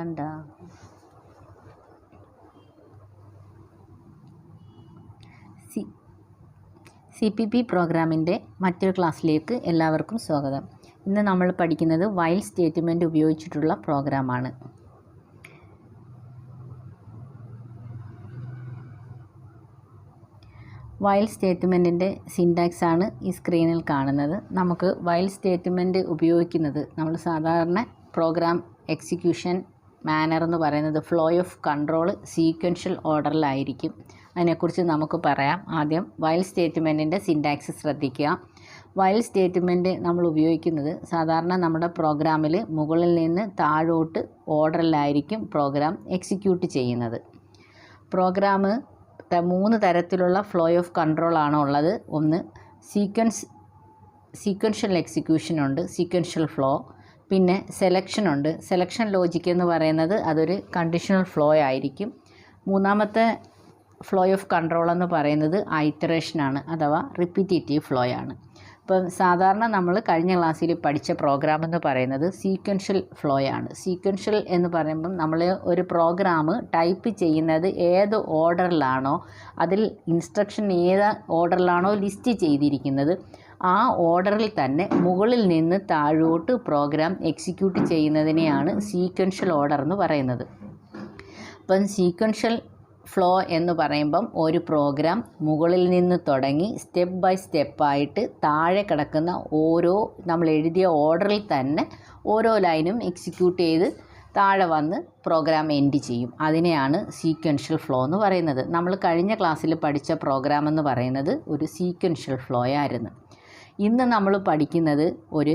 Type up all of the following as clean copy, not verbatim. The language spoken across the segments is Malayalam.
കണ്ട CPP പ്രോഗ്രാമിൻ്റെ മറ്റൊരു ക്ലാസ്സിലേക്ക് എല്ലാവർക്കും സ്വാഗതം. ഇന്ന് നമ്മൾ പഠിക്കുന്നത് വൈൽ സ്റ്റേറ്റ്മെൻറ്റ് ഉപയോഗിച്ചിട്ടുള്ള പ്രോഗ്രാമാണ്. വൈൽ സ്റ്റേറ്റ്മെൻറ്റിൻ്റെ സിൻടാക്സ് ആണ് ഈ സ്ക്രീനിൽ കാണുന്നത്. നമുക്ക് വൈൽ സ്റ്റേറ്റ്മെൻറ്റ് ഉപയോഗിക്കുന്നത് നമ്മൾ സാധാരണ പ്രോഗ്രാം എക്സിക്യൂഷൻ മാനർ എന്ന് പറയുന്നത് ഫ്ലോ ഓഫ് കൺട്രോൾ സീക്വൻഷ്യൽ ഓർഡറിലായിരിക്കും. അതിനെക്കുറിച്ച് നമുക്ക് പറയാം. ആദ്യം വൈൽ സ്റ്റേറ്റ്മെൻറ്റിൻ്റെ സിൻടാക്സ് ശ്രദ്ധിക്കുക. വൈൽ സ്റ്റേറ്റ്മെൻറ്റ് നമ്മൾ ഉപയോഗിക്കുന്നത് സാധാരണ നമ്മുടെ പ്രോഗ്രാമിൽ മുകളിൽ നിന്ന് താഴോട്ട് ഓർഡറിലായിരിക്കും പ്രോഗ്രാം എക്സിക്യൂട്ട് ചെയ്യുന്നത്. പ്രോഗ്രാം 3 തരത്തിലുള്ള ഫ്ലോ ഓഫ് കൺട്രോൾ ആണ് ഉള്ളത്. ഒന്ന് സീക്വൻഷ്യൽ എക്സിക്യൂഷൻ ഉണ്ട്, സീക്വൻഷ്യൽ ഫ്ലോ. പിന്നെ സെലക്ഷൻ ഉണ്ട്. സെലക്ഷൻ ലോജിക് എന്ന് പറയുന്നത് അതൊരു കണ്ടീഷണൽ ഫ്ലോ ആയിരിക്കും. മൂന്നാമത്തെ ഫ്ലോ ഓഫ് കൺട്രോൾ എന്ന് പറയുന്നത് ഐറ്ററേഷനാണ്, അഥവാ റിപ്പീറ്റേറ്റീവ് ഫ്ലോ ആണ്. ഇപ്പം സാധാരണ നമ്മൾ കഴിഞ്ഞ ക്ലാസ്സിൽ പഠിച്ച പ്രോഗ്രാം എന്ന് പറയുന്നത് സീക്വൻഷ്യൽ ഫ്ലോ ആണ്. സീക്വൻഷ്യൽ എന്ന് പറയുമ്പം നമ്മൾ ഒരു പ്രോഗ്രാം ടൈപ്പ് ചെയ്യുന്നത് ഏത് ഓർഡറിലാണോ, അതിൽ ഇൻസ്ട്രക്ഷൻ ഏത് ഓർഡറിലാണോ ലിസ്റ്റ് ചെയ്തിരിക്കുന്നത് ആ ഓർഡറിൽ തന്നെ മുകളിൽ നിന്ന് താഴോട്ട് പ്രോഗ്രാം എക്സിക്യൂട്ട് ചെയ്യുന്നതിനെയാണ് സീക്വൻഷ്യൽ ഓർഡർ എന്ന് പറയുന്നത്. അപ്പം സീക്വൻഷ്യൽ ഫ്ലോ എന്ന് പറയുമ്പം ഒരു പ്രോഗ്രാം മുകളിൽ നിന്ന് തുടങ്ങി സ്റ്റെപ്പ് ബൈ സ്റ്റെപ്പായിട്ട് താഴെ കിടക്കുന്ന ഓരോ നമ്മൾ എഴുതിയ ഓർഡറിൽ തന്നെ ഓരോ ലൈനും എക്സിക്യൂട്ട് ചെയ്ത് താഴെ വന്ന് പ്രോഗ്രാം എൻഡ് ചെയ്യും. അതിനെയാണ് സീക്വൻഷ്യൽ ഫ്ലോ എന്ന് പറയുന്നത്. നമ്മൾ കഴിഞ്ഞ ക്ലാസ്സിൽ പഠിച്ച പ്രോഗ്രാം എന്ന് പറയുന്നത് ഒരു സീക്വൻഷ്യൽ ഫ്ലോ ആയിരുന്നു. ഇന്ന് നമ്മൾ പഠിക്കുന്നത് ഒരു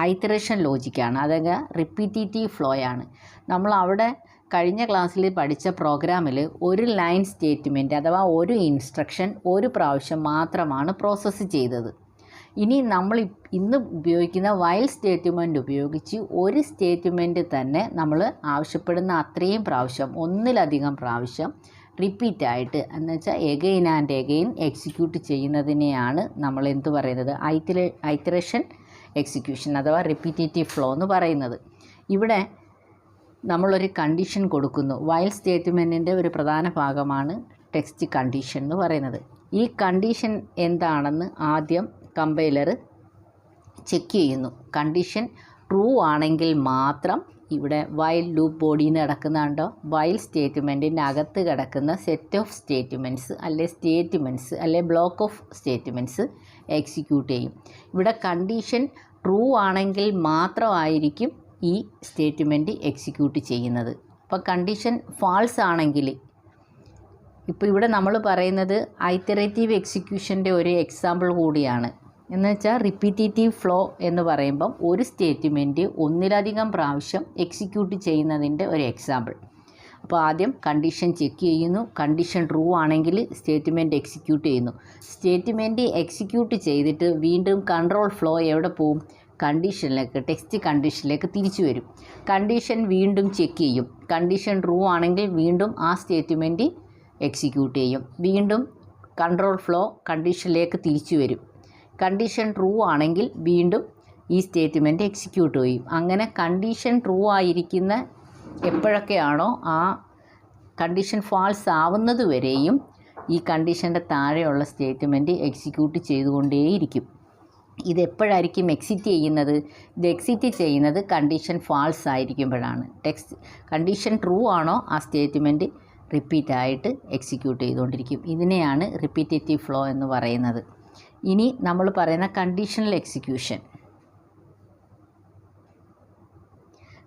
ഐറ്ററേഷൻ ലോജിക്കാണ്, അതായത് റിപ്പീറ്റേറ്റീവ് ഫ്ലോ ആണ്. നമ്മൾ അവിടെ കഴിഞ്ഞ ക്ലാസ്സിൽ പഠിച്ച പ്രോഗ്രാമിൽ ഒരു ലൈൻ സ്റ്റേറ്റ്മെൻറ്റ് അഥവാ ഒരു ഇൻസ്ട്രക്ഷൻ ഒരു പ്രാവശ്യം മാത്രമാണ് പ്രോസസ്സ് ചെയ്തത്. ഇനി നമ്മൾ ഇന്ന് ഉപയോഗിക്കുന്ന വൈൽ സ്റ്റേറ്റ്മെൻറ്റ് ഉപയോഗിച്ച് ഒരു സ്റ്റേറ്റ്മെൻറ്റ് തന്നെ നമ്മൾ ആവശ്യപ്പെടുന്ന അത്രയും പ്രാവശ്യം, ഒന്നിലധികം പ്രാവശ്യം റിപ്പീറ്റായിട്ട് എന്ന് വെച്ചാൽ എഗെയിൻ ആൻഡ് എഗെയിൻ എക്സിക്യൂട്ട് ചെയ്യുന്നതിനെയാണ് നമ്മൾ എന്ത് പറയുന്നത്, ഐറ്ററേഷൻ എക്സിക്യൂഷൻ അഥവാ റിപ്പീറ്റേറ്റീവ് ഫ്ലോ എന്ന് പറയുന്നത്. ഇവിടെ നമ്മളൊരു കണ്ടീഷൻ കൊടുക്കുന്നു. വൈൽ സ്റ്റേറ്റ്മെൻറ്റിൻ്റെ ഒരു പ്രധാന ഭാഗമാണ് ടെക്സ്റ്റ് കണ്ടീഷൻ എന്ന് പറയുന്നത്. ഈ കണ്ടീഷൻ എന്താണെന്ന് ആദ്യം കമ്പൈലർ ചെക്ക് ചെയ്യുന്നു. കണ്ടീഷൻ ട്രൂ ആണെങ്കിൽ മാത്രം ഇവിടെ വൈൽ ലൂപ്പ് ബോഡിയിൽ നിന്ന് കിടക്കുന്നുണ്ടോ, വൈൽ സ്റ്റേറ്റ്മെൻറ്റിൻ്റെ അകത്ത് കിടക്കുന്ന സെറ്റ് ഓഫ് സ്റ്റേറ്റ്മെൻറ്റ്സ് അല്ലെ ബ്ലോക്ക് ഓഫ് സ്റ്റേറ്റ്മെൻറ്റ്സ് എക്സിക്യൂട്ട് ചെയ്യും. ഇവിടെ കണ്ടീഷൻ ട്രൂ ആണെങ്കിൽ മാത്രമായിരിക്കും ഈ സ്റ്റേറ്റ്മെൻറ്റ് എക്സിക്യൂട്ട് ചെയ്യുന്നത്. അപ്പോൾ കണ്ടീഷൻ ഫാൾസ് ആണെങ്കിൽ, ഇപ്പോൾ ഇവിടെ നമ്മൾ പറയുന്നത് ഐറ്ററേറ്റീവ് എക്സിക്യൂഷൻ്റെ ഒരു എക്സാമ്പിൾ കൂടിയാണ്. എന്ന് വെച്ചാൽ റിപ്പീറ്റേറ്റീവ് ഫ്ലോ എന്ന് പറയുമ്പം ഒരു സ്റ്റേറ്റ്മെൻറ്റ് ഒന്നിലധികം പ്രാവശ്യം എക്സിക്യൂട്ട് ചെയ്യുന്നതിൻ്റെ ഒരു എക്സാമ്പിൾ. അപ്പോൾ ആദ്യം കണ്ടീഷൻ ചെക്ക് ചെയ്യുന്നു. കണ്ടീഷൻ ട്രൂ ആണെങ്കിൽ സ്റ്റേറ്റ്മെൻറ്റ് എക്സിക്യൂട്ട് ചെയ്യുന്നു. സ്റ്റേറ്റ്മെൻറ്റ് എക്സിക്യൂട്ട് ചെയ്തിട്ട് വീണ്ടും കൺട്രോൾ ഫ്ലോ എവിടെ പോവും, കണ്ടീഷനിലേക്ക്, ടെക്സ്റ്റ് കണ്ടീഷനിലേക്ക് തിരിച്ചു വരും. കണ്ടീഷൻ വീണ്ടും ചെക്ക് ചെയ്യും. കണ്ടീഷൻ ട്രൂ ആണെങ്കിൽ വീണ്ടും ആ സ്റ്റേറ്റ്മെൻറ്റ് എക്സിക്യൂട്ട് ചെയ്യും. വീണ്ടും കൺട്രോൾ ഫ്ലോ കണ്ടീഷനിലേക്ക് തിരിച്ചു വരും. കണ്ടീഷൻ ട്രൂ ആണെങ്കിൽ വീണ്ടും ഈ സ്റ്റേറ്റ്മെൻറ്റ് എക്സിക്യൂട്ട് ചെയ്യും. അങ്ങനെ കണ്ടീഷൻ ട്രൂ ആയിരിക്കുന്ന എപ്പോഴൊക്കെയാണോ ആ കണ്ടീഷൻ ഫാൾസ് ആവുന്നത് വരെയും ഈ കണ്ടീഷൻ്റെ താഴെയുള്ള സ്റ്റേറ്റ്മെൻറ്റ് എക്സിക്യൂട്ട് ചെയ്തുകൊണ്ടേയിരിക്കും. ഇതെപ്പോഴായിരിക്കും എക്സിറ്റ് ചെയ്യുന്നത്? ഇത് എക്സിറ്റ് ചെയ്യുന്നത് കണ്ടീഷൻ ഫാൾസ് ആയിരിക്കുമ്പോഴാണ്. കണ്ടീഷൻ ട്രൂ ആണോ ആ സ്റ്റേറ്റ്മെൻറ്റ് റിപ്പീറ്റായിട്ട് എക്സിക്യൂട്ട് ചെയ്തുകൊണ്ടിരിക്കും. ഇതിനെയാണ് റിപ്പീറ്റേറ്റീവ് ഫ്ലോ എന്ന് പറയുന്നത്. ഇനി നമ്മൾ പറയുന്ന കണ്ടീഷണൽ എക്സിക്യൂഷൻ.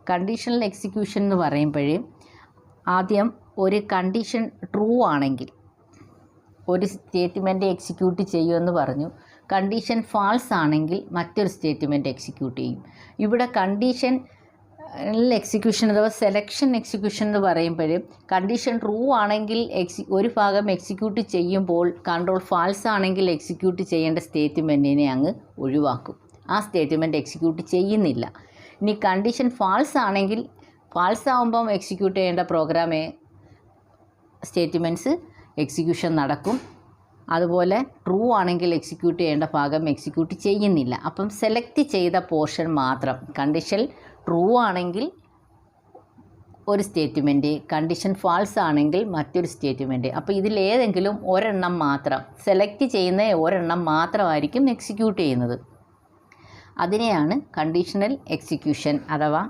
കണ്ടീഷണൽ എക്സിക്യൂഷൻ എന്ന് പറയുമ്പോഴേ ആദ്യം ഒരു കണ്ടീഷൻ ട്രൂ ആണെങ്കിൽ ഒരു സ്റ്റേറ്റ്മെൻറ്റ് എക്സിക്യൂട്ട് ചെയ്യുമെന്ന് പറഞ്ഞു. കണ്ടീഷൻ ഫാൾസ് ആണെങ്കിൽ മറ്റൊരു സ്റ്റേറ്റ്മെൻറ്റ് എക്സിക്യൂട്ട് ചെയ്യും. ഇവിടെ കണ്ടീഷൻ എക്സിക്യൂഷൻ അഥവാ സെലക്ഷൻ എക്സിക്യൂഷൻ എന്ന് പറയുമ്പോഴും കണ്ടീഷൻ ട്രൂ ആണെങ്കിൽ ഒരു ഭാഗം എക്സിക്യൂട്ട് ചെയ്യുമ്പോൾ കൺട്രോൾ ഫാൾസ് ആണെങ്കിൽ എക്സിക്യൂട്ട് ചെയ്യേണ്ട സ്റ്റേറ്റ്മെൻറ്റിനെ അങ്ങ് ഒഴിവാക്കും. ആ സ്റ്റേറ്റ്മെൻറ്റ് എക്സിക്യൂട്ട് ചെയ്യുന്നില്ല. ഇനി കണ്ടീഷൻ ഫാൾസ് ആണെങ്കിൽ, ഫാൾസ് ആകുമ്പം എക്സിക്യൂട്ട് ചെയ്യേണ്ട പ്രോഗ്രാമേ സ്റ്റേറ്റ്മെൻറ്റ്സ് എക്സിക്യൂഷൻ നടക്കും. അതുപോലെ ട്രൂ ആണെങ്കിൽ എക്സിക്യൂട്ട് ചെയ്യേണ്ട ഭാഗം എക്സിക്യൂട്ട് ചെയ്യുന്നില്ല. അപ്പം സെലക്ട് ചെയ്ത പോർഷൻ മാത്രം, കണ്ടീഷൻ ട്രൂ ആണെങ്കിൽ ഒരു സ്റ്റേറ്റ്മെൻറ്റ്, കണ്ടീഷൻ ഫാൾസ് ആണെങ്കിൽ മറ്റൊരു സ്റ്റേറ്റ്മെൻറ്റ്. അപ്പോൾ ഇതിലേതെങ്കിലും ഒരെണ്ണം മാത്രം, സെലക്ട് ചെയ്യുന്ന ഒരെണ്ണം മാത്രമായിരിക്കും എക്സിക്യൂട്ട് ചെയ്യുന്നത്. അതിനെയാണ് കണ്ടീഷണൽ എക്സിക്യൂഷൻ അഥവാ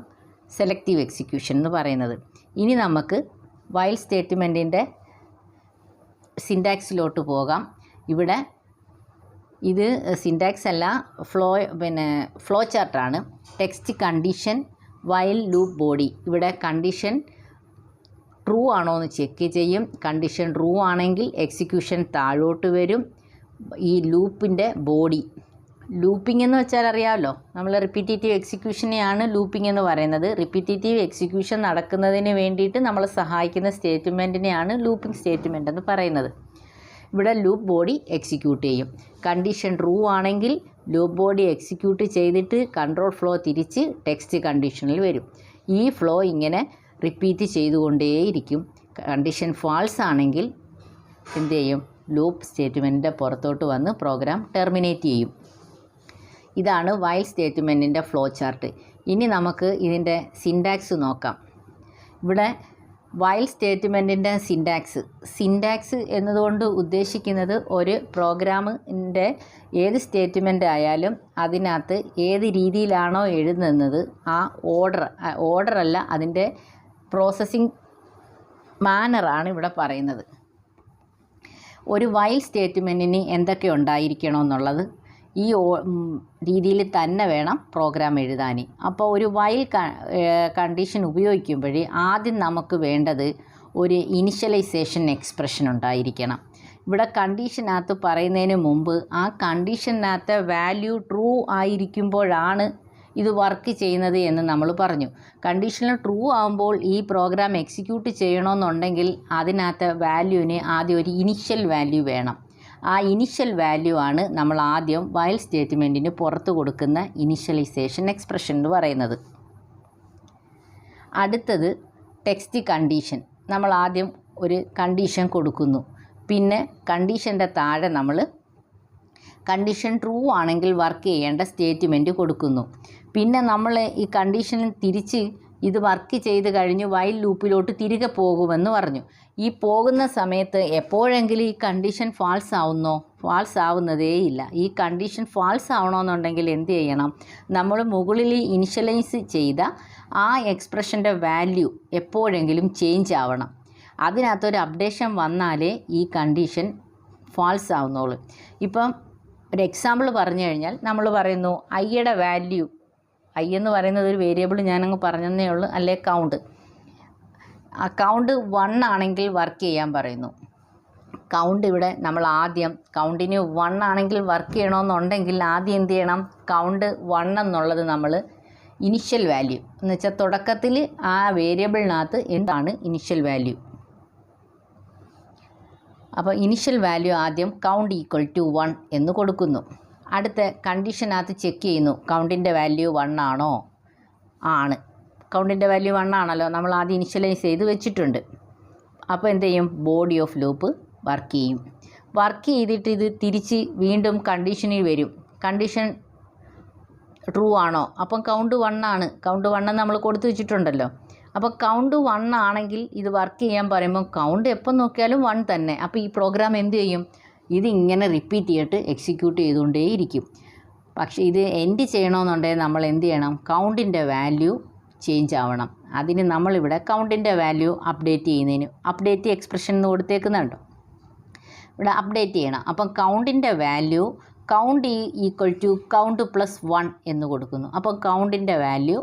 സെലക്റ്റീവ് എക്സിക്യൂഷൻ എന്ന് പറയുന്നത്. ഇനി നമുക്ക് വൈൽ സ്റ്റേറ്റ്മെൻറ്റിൻ്റെ സിൻറ്റാക്സിലോട്ട് പോകാം. ഇവിടെ ഇത് സിൻറ്റാക്സ് അല്ല, ഫ്ലോ ചാർട്ടാണ്. Text condition while loop body. ഇവിടെ കണ്ടീഷൻ ട്രൂ ആണോ എന്ന് ചെക്ക് ചെയ്യും. കണ്ടീഷൻ ട്രൂ ആണെങ്കിൽ എക്സിക്യൂഷൻ താഴോട്ട് വരും. ഈ ലൂപ്പിൻ്റെ ബോഡി, ലൂപ്പിംഗ് എന്ന് വെച്ചാൽ അറിയാമല്ലോ, നമ്മൾ റിപ്പീറ്റേറ്റീവ് എക്സിക്യൂഷനെയാണ് ലൂപ്പിംഗ് എന്ന് പറയുന്നത്. റിപ്പീറ്റേറ്റീവ് എക്സിക്യൂഷൻ നടക്കുന്നതിന് വേണ്ടിയിട്ട് നമ്മളെ സഹായിക്കുന്ന സ്റ്റേറ്റ്മെൻറ്റിനെയാണ് ലൂപ്പിംഗ് സ്റ്റേറ്റ്മെൻറ്റ് എന്ന് പറയുന്നത്. ഇവിടെ ലൂപ്പ് ബോഡി എക്സിക്യൂട്ട് ചെയ്യും. കണ്ടീഷൻ ട്രൂ ആണെങ്കിൽ ലൂപ്പ് ബോഡി എക്സിക്യൂട്ട് ചെയ്തിട്ട് കൺട്രോൾ ഫ്ലോ തിരിച്ച് ടെക്സ്റ്റ് കണ്ടീഷനിൽ വരും. ഈ ഫ്ലോ ഇങ്ങനെ റിപ്പീറ്റ് ചെയ്തുകൊണ്ടേയിരിക്കും. കണ്ടീഷൻ ഫാൾസ് ആണെങ്കിൽ എന്ത് ചെയ്യും? ലൂപ്പ് സ്റ്റേറ്റ്മെൻറ്റിൻ്റെ പുറത്തോട്ട് വന്ന് പ്രോഗ്രാം ടെർമിനേറ്റ് ചെയ്യും. ഇതാണ് വൈൽ സ്റ്റേറ്റ്മെൻറ്റിൻ്റെ ഫ്ലോ ചാർട്ട്. ഇനി നമുക്ക് ഇതിൻ്റെ സിൻറ്റാക്സ് നോക്കാം. ഇവിടെ വൈൽ സ്റ്റേറ്റ്മെൻറ്റിൻ്റെ സിൻറ്റാക്സ് എന്നതുകൊണ്ട് ഉദ്ദേശിക്കുന്നത് ഒരു പ്രോഗ്രാമിൻ്റെ ഏത് സ്റ്റേറ്റ്മെൻ്റ് ആയാലും അതിനകത്ത് ഏത് രീതിയിലാണോ എഴുതുന്നത് ആ ഓർഡറല്ല, അതിൻ്റെ പ്രോസസ്സിംഗ് മാനറാണ് ഇവിടെ പറയുന്നത്. ഒരു വൈൽ സ്റ്റേറ്റ്മെൻറ്റിന് എന്തൊക്കെ ഉണ്ടായിരിക്കണമെന്നുള്ളത് ഈ രീതിയിൽ തന്നെ വേണം പ്രോഗ്രാം എഴുതാൻ. അപ്പോൾ ഒരു വൈൽ കണ്ടീഷൻ ഉപയോഗിക്കുമ്പോഴേ ആദ്യം നമുക്ക് വേണ്ടത് ഒരു ഇനിഷ്യലൈസേഷൻ എക്സ്പ്രഷൻ ഉണ്ടായിരിക്കണം. ഇവിടെ കണ്ടീഷനകത്ത് പറയുന്നതിന് മുമ്പ് ആ കണ്ടീഷനകത്തെ വാല്യൂ ട്രൂ ആയിരിക്കുമ്പോഴാണ് ഇത് വർക്ക് ചെയ്യുന്നത് എന്ന് നമ്മൾ പറഞ്ഞു. കണ്ടീഷണൽ ട്രൂ ആകുമ്പോൾ ഈ പ്രോഗ്രാം എക്സിക്യൂട്ട് ചെയ്യണമെന്നുണ്ടെങ്കിൽ അതിനകത്ത് വാല്യൂവിന് ആദ്യം ഒരു ഇനിഷ്യൽ വാല്യൂ വേണം. ആ ഇനിഷ്യൽ വാല്യൂ ആണ് നമ്മൾ ആദ്യം വൈൽ സ്റ്റേറ്റ്മെൻറ്റിന് പുറത്ത് കൊടുക്കുന്ന ഇനിഷ്യലൈസേഷൻ എക്സ്പ്രഷൻ എന്ന് പറയുന്നത്. അടുത്തത് ടെക്സ്റ്റ് കണ്ടീഷൻ. നമ്മൾ ആദ്യം ഒരു കണ്ടീഷൻ കൊടുക്കുന്നു. പിന്നെ കണ്ടീഷൻ്റെ താഴെ നമ്മൾ കണ്ടീഷൻ ട്രൂ ആണെങ്കിൽ വർക്ക് ചെയ്യേണ്ട സ്റ്റേറ്റ്മെൻറ്റ് കൊടുക്കുന്നു. പിന്നെ നമ്മൾ ഈ കണ്ടീഷനിൽ തിരിച്ച് ഇത് വർക്ക് ചെയ്ത് കഴിഞ്ഞ് വൈൽ ലൂപ്പിലോട്ട് തിരികെ പോകുമെന്ന് പറഞ്ഞു. ഈ പോകുന്ന സമയത്ത് എപ്പോഴെങ്കിലും ഈ കണ്ടീഷൻ ഫാൾസ് ആവുന്നോ? ഫാൾസ് ആവുന്നതേയില്ല. ഈ കണ്ടീഷൻ ഫാൾസ് ആവണമെന്നുണ്ടെങ്കിൽ എന്ത് ചെയ്യണം? നമ്മൾ മുകളിൽ ഇനിഷ്യലൈസ് ചെയ്ത ആ എക്സ്പ്രഷൻ്റെ വാല്യൂ എപ്പോഴെങ്കിലും ചേഞ്ച് ആവണം. അതിനകത്തൊരു അപ്ഡേഷൻ വന്നാലേ ഈ കണ്ടീഷൻ ഫാൾസ് ആവുന്നുള്ളൂ. ഇപ്പം ഒരു എക്സാമ്പിൾ പറഞ്ഞു കഴിഞ്ഞാൽ നമ്മൾ പറയുന്നു ഐയുടെ വാല്യൂ, ഐ എന്ന് പറയുന്നത് ഒരു വേരിയബിൾ ഞാനങ്ങ് പറഞ്ഞതേ ഉള്ളൂ, അല്ലെ കൗണ്ട്. ആ കൗണ്ട് 1 ആണെങ്കിൽ വർക്ക് ചെയ്യാൻ പറയുന്നു. കൗണ്ട് ഇവിടെ നമ്മൾ ആദ്യം കൗണ്ടിന് 1 ആണെങ്കിൽ വർക്ക് ചെയ്യണമെന്നുണ്ടെങ്കിൽ ആദ്യം എന്ത് ചെയ്യണം? കൗണ്ട് 1 എന്നുള്ളത് നമ്മൾ ഇനിഷ്യൽ വാല്യൂ എന്ന് വെച്ചാൽ തുടക്കത്തിൽ ആ വേരിയബിളിനകത്ത് എന്താണ് ഇനിഷ്യൽ വാല്യൂ. അപ്പോൾ ഇനിഷ്യൽ വാല്യൂ ആദ്യം കൗണ്ട് ഈക്വൽ ടു 1 എന്ന് കൊടുക്കുന്നു. അടുത്ത കണ്ടീഷനകത്ത് ചെക്ക് ചെയ്യുന്നു കൗണ്ടിൻ്റെ വാല്യൂ 1 ആണോ? ആണ്. കൗണ്ടിൻ്റെ വാല്യൂ 1 ആണല്ലോ, നമ്മൾ ആദ്യം ഇനിഷ്യലൈസ് ചെയ്ത് വെച്ചിട്ടുണ്ട്. അപ്പോൾ എന്ത് ചെയ്യും? ബോഡി ഓഫ് ലൂപ്പ് വർക്ക് ചെയ്യും. വർക്ക് ചെയ്തിട്ട് ഇത് തിരിച്ച് വീണ്ടും കണ്ടീഷനിൽ വരും. കണ്ടീഷൻ ട്രൂ ആണോ? അപ്പം കൗണ്ട് 1 ആണ്. കൗണ്ട് 1 നമ്മൾ കൊടുത്തു വെച്ചിട്ടുണ്ടല്ലോ. അപ്പോൾ കൗണ്ട് 1 ആണെങ്കിൽ ഇത് വർക്ക് ചെയ്യാൻ പറയുമ്പോൾ കൗണ്ട് എപ്പോൾ നോക്കിയാലും 1 തന്നെ. അപ്പോൾ ഈ പ്രോഗ്രാം എന്ത് ചെയ്യും? ഇതിങ്ങനെ റിപ്പീറ്റ് ചെയ്തിട്ട് എക്സിക്യൂട്ട് ചെയ്തുകൊണ്ടേയിരിക്കും. പക്ഷേ ഇത് എൻഡ് ചെയ്യണമെന്നുണ്ടെങ്കിൽ നമ്മൾ എന്ത് ചെയ്യണം? കൗണ്ടിൻ്റെ വാല്യൂ ചേഞ്ച് ആവണം. അതിന് നമ്മളിവിടെ കൗണ്ടിൻ്റെ വാല്യൂ അപ്ഡേറ്റ് ചെയ്യുന്നതിന് അപ്ഡേറ്റ് എക്സ്പ്രഷൻ എന്ന് കൊടുത്തേക്കുന്നുണ്ടോ? ഇവിടെ അപ്ഡേറ്റ് ചെയ്യണം. അപ്പം കൗണ്ടിൻ്റെ value count equal to count plus 1 എന്ന് കൊടുക്കുന്നു. അപ്പം കൗണ്ടിൻ്റെ വാല്യൂ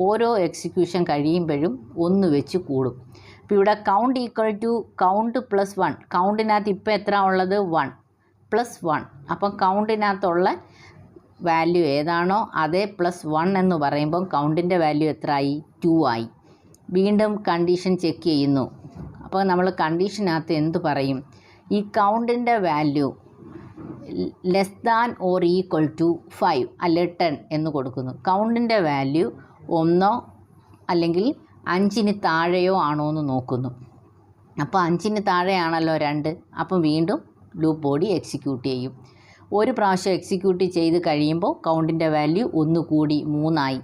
ഓരോ എക്സിക്യൂഷൻ കഴിയുമ്പോഴും 1 വെച്ച് കൂടും. അപ്പോൾ ഇവിടെ count equal to count plus 1. കൗണ്ടിനകത്ത് ഇപ്പോൾ എത്ര ഉള്ളത്? 1 പ്ലസ് 1. അപ്പം കൗണ്ടിനകത്തുള്ള വാല്യൂ ഏതാണോ അതേ പ്ലസ് 1 എന്ന് പറയുമ്പം കൗണ്ടിൻ്റെ വാല്യൂ എത്ര ആയി? 2 ആയി. വീണ്ടും കണ്ടീഷൻ ചെക്ക് ചെയ്യുന്നു. അപ്പോൾ നമ്മൾ കണ്ടീഷനകത്ത് എന്ത് പറയും? ഈ കൗണ്ടിൻ്റെ value less than or equal to 5 അല്ലെ 10 എന്ന് കൊടുക്കുന്നു. കൗണ്ടിൻ്റെ വാല്യൂ 1 അല്ലെങ്കിൽ 5 താഴെയോ ആണോ എന്ന് നോക്കുന്നു. അപ്പോൾ 5 താഴെയാണല്ലോ 2. അപ്പം വീണ്ടും ലൂപ്പ് ബോഡി എക്സിക്യൂട്ട് ചെയ്യും. ഒരു പ്രാവശ്യം എക്സിക്യൂട്ട് ചെയ്ത് കഴിയുമ്പോൾ കൗണ്ടിൻ്റെ വാല്യൂ 1 കൂടി 3 ആയി.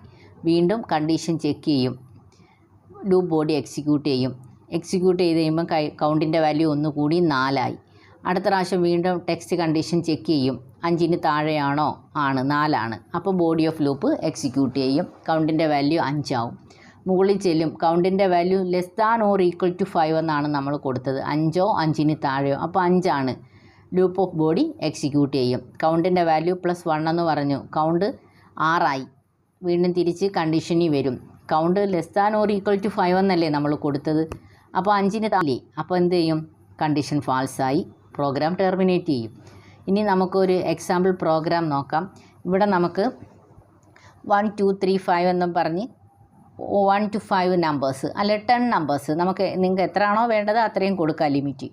വീണ്ടും കണ്ടീഷൻ ചെക്ക് ചെയ്യും. ലൂപ്പ് ബോഡി എക്സിക്യൂട്ട് ചെയ്യും. എക്സിക്യൂട്ട് ചെയ്ത് കഴിയുമ്പോൾ കൗണ്ടിൻ്റെ വാല്യൂ ഒന്നുകൂടി 4 ആയി. അടുത്ത പ്രാവശ്യം വീണ്ടും ടെക്സ്റ്റ് കണ്ടീഷൻ ചെക്ക് ചെയ്യും. 5-ന് താഴെയാണോ? ആണ്, 4 ആണ്. അപ്പോൾ ബോഡി ഓഫ് ലൂപ്പ് എക്സിക്യൂട്ട് ചെയ്യും. കൗണ്ടിൻ്റെ വാല്യൂ 5 ആവും. മുകളിൽ ചെല്ലും. കൗണ്ടിൻ്റെ value less than or equal to 5 എന്നാണ് നമ്മൾ കൊടുത്തത്. 5ഓ 5-ന് താഴെയോ, അപ്പോൾ 5 ആണ്. ലൂപ്പ് ഓഫ് ബോഡി എക്സിക്യൂട്ട് ചെയ്യും. കൗണ്ടിൻ്റെ വാല്യൂ +1 എന്ന് പറഞ്ഞു. കൗണ്ട് 6 ആയി. വീണ്ടും തിരിച്ച് കണ്ടീഷനിൽ വരും. Count less than or equal to 5 എന്നല്ലേ നമ്മൾ കൊടുത്തത്. അപ്പോൾ 5-ന് താഴെ, അപ്പോൾ എന്ത് ചെയ്യും? കണ്ടീഷൻ ഫാൾസായി. പ്രോഗ്രാം ടെർമിനേറ്റ് ചെയ്യും. ഇനി നമുക്കൊരു എക്സാമ്പിൾ പ്രോഗ്രാം നോക്കാം. ഇവിടെ നമുക്ക് 1 2 3 5 എന്നും പറഞ്ഞ് 1 to 5 നമ്പേഴ്സ് അല്ലെ 10 നമ്പേഴ്സ് നിങ്ങൾക്ക് എത്രയാണോ വേണ്ടത് അത്രയും കൊടുക്കുക ലിമിറ്റ്.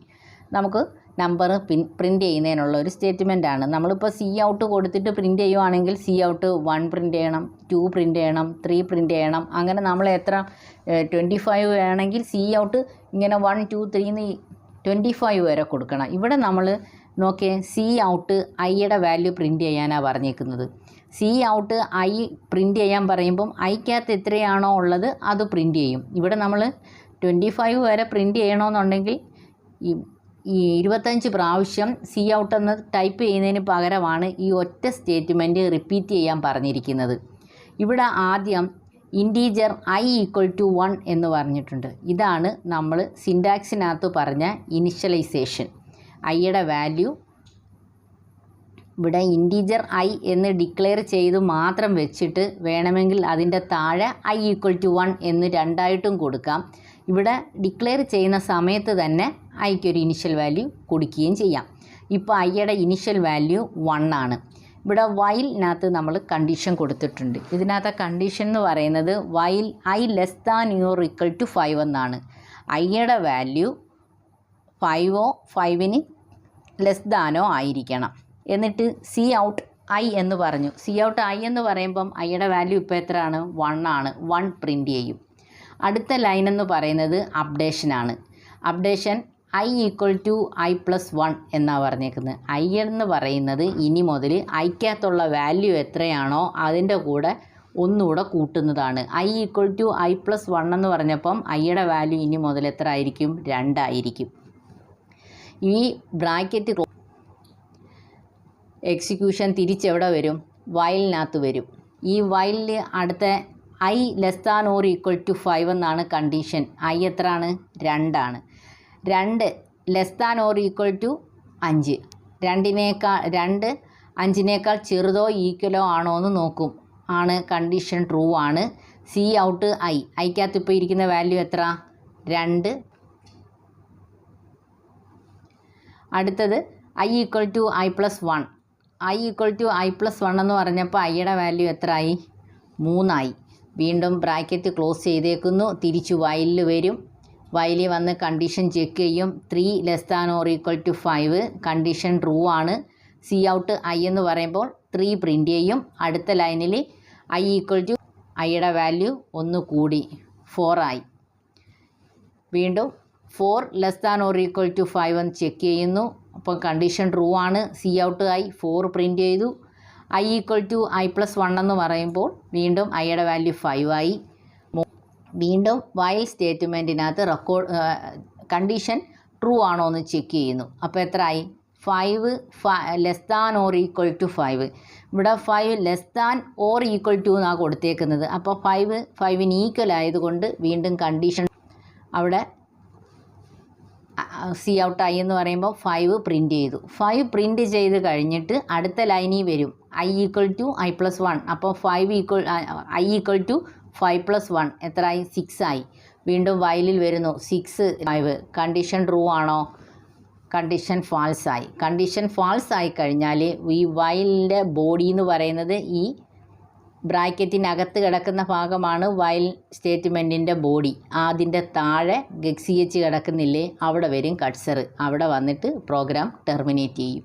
നമുക്ക് നമ്പർ പ്രിൻറ്റ് ചെയ്യുന്നതിനുള്ള ഒരു സ്റ്റേറ്റ്മെൻ്റ് ആണ്. നമ്മളിപ്പോൾ സി ഔട്ട് കൊടുത്തിട്ട് പ്രിൻറ്റ് ചെയ്യുവാണെങ്കിൽ സി ഔട്ട് 1 പ്രിൻറ്റ് ചെയ്യണം, 2 പ്രിൻറ്റ് ചെയ്യണം, 3 പ്രിൻറ്റ് ചെയ്യണം. അങ്ങനെ നമ്മൾ എത്ര 25 വേണമെങ്കിൽ സി ഔട്ട് ഇങ്ങനെ 1 2 3 25 വരെ കൊടുക്കണം. ഇവിടെ നമ്മൾ നോക്കിയേ, സി ഔട്ട് ഐയുടെ വാല്യൂ പ്രിൻറ്റ് ചെയ്യാനാണ് പറഞ്ഞേക്കുന്നത്. സി ഔട്ട് ഐ പ്രിൻറ്റ് ചെയ്യാൻ പറയുമ്പം ഐക്കകത്ത് എത്രയാണോ ഉള്ളത് അത് പ്രിൻറ്റ് ചെയ്യും. ഇവിടെ നമ്മൾ 25 വരെ പ്രിൻറ്റ് ചെയ്യണമെന്നുണ്ടെങ്കിൽ ഈ 25 പ്രാവശ്യം സി ഔട്ട് എന്ന് ടൈപ്പ് ചെയ്യുന്നതിന് പകരമാണ് ഈ ഒറ്റ സ്റ്റേറ്റ്മെൻറ്റ് റിപ്പീറ്റ് ചെയ്യാൻ പറഞ്ഞിരിക്കുന്നത്. ഇവിടെ ആദ്യം ഇൻറ്റീജർ ഐ ഈക്വൽ ടു 1 എന്ന് പറഞ്ഞിട്ടുണ്ട്. ഇതാണ് നമ്മൾ സിൻറ്റാക്സിനകത്ത് പറഞ്ഞ ഇനിഷ്യലൈസേഷൻ. ഐയുടെ വാല്യൂ ഇവിടെ ഇൻറ്റീജർ ഐ എന്ന് ഡിക്ലെയർ ചെയ്ത് മാത്രം വെച്ചിട്ട് വേണമെങ്കിൽ അതിൻ്റെ താഴെ ഐ ഈക്വൽ ടു 1 എന്ന് രണ്ടായിട്ടും കൊടുക്കാം. ഇവിടെ ഡിക്ലെയർ ചെയ്യുന്ന സമയത്ത് തന്നെ ഐക്കൊരു ഇനിഷ്യൽ വാല്യൂ കൊടുക്കുകയും ചെയ്യാം. ഇപ്പോൾ ഐയുടെ ഇനിഷ്യൽ വാല്യൂ 1 ആണ്. ഇവിടെ വൈലിനകത്ത് നമ്മൾ കണ്ടീഷൻ കൊടുത്തിട്ടുണ്ട്. ഇതിനകത്ത് കണ്ടീഷൻ എന്ന് പറയുന്നത് while I less than or equal to 5 എന്നാണ്. ഐയുടെ വാല്യൂ 5ഓ 5-ന് ലെസ് ദാനോ ആയിരിക്കണം. എന്നിട്ട് സി ഔട്ട് ഐ എന്ന് പറഞ്ഞു. സി ഔട്ട് ഐ എന്ന് പറയുമ്പം ഐയുടെ വാല്യൂ ഇപ്പോൾ എത്രയാണ്? 1 ആണ്. 1 പ്രിൻറ്റ് ചെയ്യും. അടുത്ത ലൈൻ എന്ന് പറയുന്നത് അപ്ഡേഷനാണ്. Updation I equal to I plus 1 എന്നാണ് പറഞ്ഞേക്കുന്നത്. ഐ എന്ന് പറയുന്നത് ഇനി മുതൽ ഐക്കകത്തുള്ള വാല്യൂ എത്രയാണോ അതിൻ്റെ കൂടെ ഒന്നുകൂടെ കൂട്ടുന്നതാണ്. I equal to I plus 1 എന്ന് പറഞ്ഞപ്പം ഐയുടെ വാല്യൂ ഇനി മുതൽ എത്ര ആയിരിക്കും? 2 ആയിരിക്കും. ഈ ബ്രാക്കറ്റ് എക്സിക്യൂഷൻ തിരിച്ചെവിടെ വരും? വയലിനകത്ത് വരും. ഈ വയലിൽ അടുത്ത I less than or equal to 5 എന്നാണ് കണ്ടീഷൻ. ഐ എത്രയാണ്? 2 ആണ്. 2 less than or equal to 5. 2 5-നേക്കാൾ ചെറുതോ ഈക്വലോ ആണോ എന്ന് നോക്കും. ആണ്. കണ്ടീഷൻ ട്രൂ ആണ്. സി ഔട്ട് ഐക്കകത്ത് ഇപ്പോൾ ഇരിക്കുന്ന വാല്യൂ എത്ര? 2. അടുത്തത് I equal to I plus 1. I equal to I plus 1 എന്ന് പറഞ്ഞപ്പോൾ ഐയുടെ വാല്യൂ എത്ര ആയി? 3 ആയി. വീണ്ടും ബ്രാക്കറ്റ് ക്ലോസ് ചെയ്തേക്കുന്നു. തിരിച്ചു വയലിൽ വരും. വയലിൽ വന്ന് കണ്ടീഷൻ ചെക്ക് ചെയ്യും. 3 less than or equal to 5. Condition true ആണ്. സി ഔട്ട് ഐ എന്ന് പറയുമ്പോൾ 3 പ്രിൻറ്റ് ചെയ്യും. അടുത്ത ലൈനിൽ ഐ ഈക്വൽ ടു ഐയുടെ വാല്യൂ ഒന്ന് കൂടി 4 ആയി. വീണ്ടും 4 less than or equal to 5 എന്ന് ചെക്ക് ചെയ്യുന്നു. അപ്പോൾ കണ്ടീഷൻ ട്രൂ ആണ്. സി ഔട്ട് ഐ 4 പ്രിൻറ്റ് ചെയ്തു. I equal to I plus 1 എന്ന് പറയുമ്പോൾ വീണ്ടും ഐയുടെ വാല്യൂ 5 ആയി. വീണ്ടും വൈൽ സ്റ്റേറ്റ്മെൻറ്റിനകത്ത് കണ്ടീഷൻ ട്രൂ ആണോ എന്ന് ചെക്ക് ചെയ്യുന്നു. അപ്പോൾ എത്ര ആയി? 5 less than or equal to 5. ഇവിടെ 5 less than or equal to എന്നാണ് കൊടുത്തേക്കുന്നത്. അപ്പോൾ 5-ന് ഈക്വൽ ആയതുകൊണ്ട് വീണ്ടും കണ്ടീഷൻ അവിടെ സി ഔട്ട് ഐ എന്ന് പറയുമ്പോൾ 5 പ്രിൻറ്റ് ചെയ്തു. 5 പ്രിൻറ്റ് ചെയ്ത് കഴിഞ്ഞിട്ട് അടുത്ത ലൈനിൽ വരും I equal to I plus 1. അപ്പോൾ ഐ ഈക്വൽ ടു 5 പ്ലസ് 1 എത്രയായി? 6 ആയി. വീണ്ടും വയലിൽ വരുന്നു. 6 5. കണ്ടീഷൻ ട്രൂ ആണോ? കണ്ടീഷൻ ഫാൾസ് ആയി. കണ്ടീഷൻ ഫാൾസ് ആയി കഴിഞ്ഞാൽ ഈ വയലിൻ്റെ ബോഡി എന്ന് പറയുന്നത് ഈ ബ്രാക്കറ്റിനകത്ത് കിടക്കുന്ന ഭാഗമാണ് വയൽ സ്റ്റേറ്റ്മെൻറ്റിൻ്റെ ബോഡി. അതിൻ്റെ താഴെ ഗക്സിയച്ച് കിടക്കുന്നില്ലേ, അവിടെ വരും കട്സർ. അവിടെ വന്നിട്ട് പ്രോഗ്രാം ടെർമിനേറ്റ് ചെയ്യും.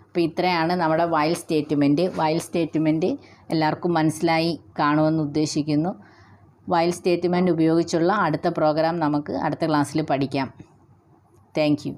അപ്പോൾ ഇത്രയാണ് നമ്മുടെ വയൽ സ്റ്റേറ്റ്മെൻറ്റ്. വയൽ സ്റ്റേറ്റ്മെൻറ്റ് എല്ലാവർക്കും മനസ്സിലായി കാണുമെന്ന് ഉദ്ദേശിക്കുന്നു. വയൽ സ്റ്റേറ്റ്മെൻറ്റ് ഉപയോഗിച്ചുള്ള അടുത്ത പ്രോഗ്രാം നമുക്ക് അടുത്ത ക്ലാസ്സിൽ പഠിക്കാം. Thank you.